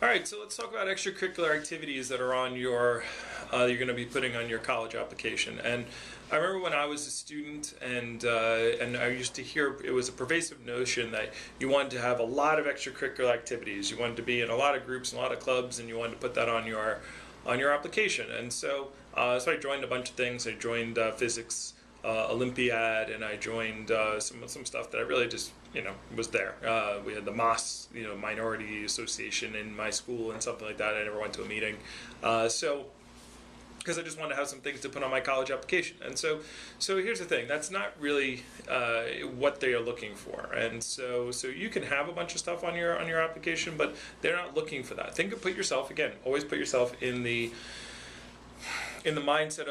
All right, so let's talk about extracurricular activities that are on your, you're going to be putting on your college application. And I remember when I was a student, and I used to hear it was a pervasive notion that you wanted to have a lot of extracurricular activities. You wanted to be in a lot of groups and a lot of clubs, and you wanted to put that on your application. And so, so I joined a bunch of things. I joined physics Olympiad, and I joined some stuff that I really just was there. We had the MOS, Minority Association in my school and something like that. I never went to a meeting, so because I just wanted to have some things to put on my college application. And so here's the thing: that's not really what they are looking for. And so you can have a bunch of stuff on your application, but they're not looking for that. Put yourself, again, always put yourself in the mindset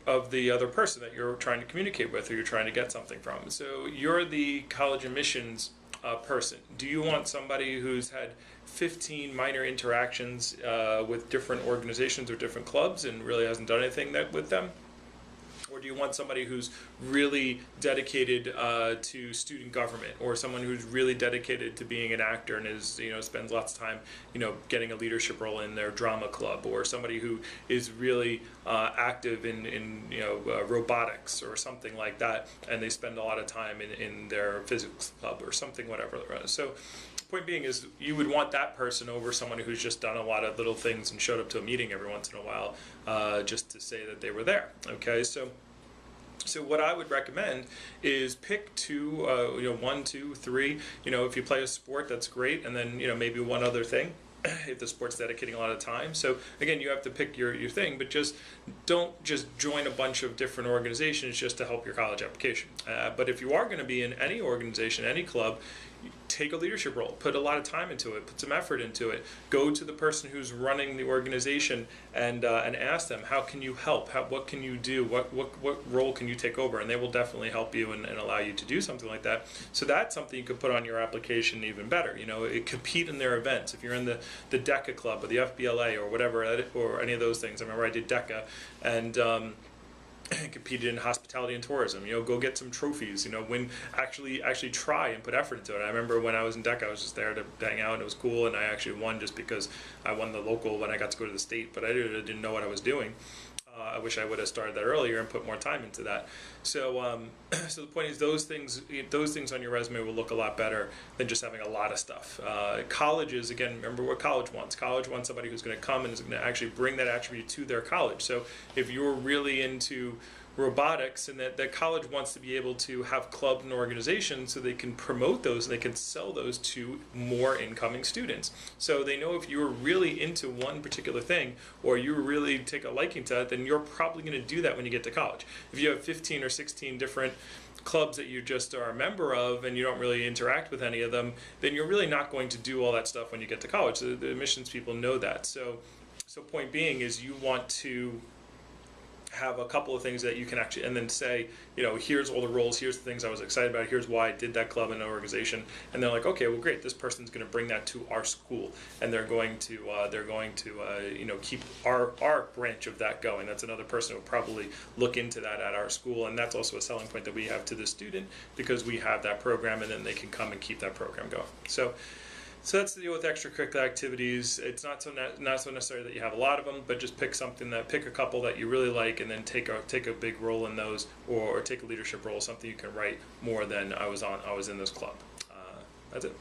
of the other person that you're trying to communicate with or you're trying to get something from. So you're the college admissions person. Do you want somebody who's had 15 minor interactions with different organizations or different clubs and really hasn't done anything with them? Or do you want somebody who's really dedicated to student government, or someone who's really dedicated to being an actor and is spends lots of time getting a leadership role in their drama club, or somebody who is really active in robotics or something like that, and they spend a lot of time in their physics club or something, whatever. So point being is you would want that person over someone who's just done a lot of little things and showed up to a meeting every once in a while just to say that they were there. Okay, so what I would recommend is pick two, 1, 2, 3. If you play a sport, that's great, and then maybe one other thing if the sport's dedicating a lot of time. So again, you have to pick your thing, but don't just join a bunch of different organizations just to help your college application. But if you are going to be in any organization, any club, take a leadership role, put a lot of time into it, put some effort into it. Go to the person who's running the organization and ask them, how can you help? What can you do? What role can you take over? And they will definitely help you and allow you to do something like that. So that's something you could put on your application even better. Compete in their events. If you're in the DECA club or the FBLA or whatever, or any of those things. I remember I did DECA and competed in hospitality and tourism. Go get some trophies. Actually try and put effort into it. I remember when I was in DECA, I was just there to hang out, and it was cool, and I actually won just because I won the local when I got to go to the state, but I didn't know what I was doing. I wish I would have started that earlier and put more time into that. So, so the point is, those things on your resume will look a lot better than just having a lot of stuff. Colleges, again, remember what college wants. College wants somebody who's going to come and is going to actually bring that attribute to their college. So if you're really into robotics, and that college wants to be able to have clubs and organizations so they can promote those and they can sell those to more incoming students. So they know if you're really into one particular thing, or you really take a liking to that, then you're probably going to do that when you get to college. If you have 15 or 16 different clubs that you just are a member of and you don't really interact with any of them, then you're really not going to do all that stuff when you get to college. The admissions people know that. So point being is, you want to have a couple of things that you can actually, and then say, here's all the roles, here's the things I was excited about, here's why I did that club in an organization, and they're like, okay, well, great, this person's going to bring that to our school, and they're going to keep our branch of that going. That's another person who will probably look into that at our school, and that's also a selling point that we have to the student, because we have that program, and then they can come and keep that program going. So that's the deal with extracurricular activities. It's not so necessary that you have a lot of them, but just pick a couple that you really like, and then take a big role in those, or take a leadership role, something you can write more than I was in this club. That's it.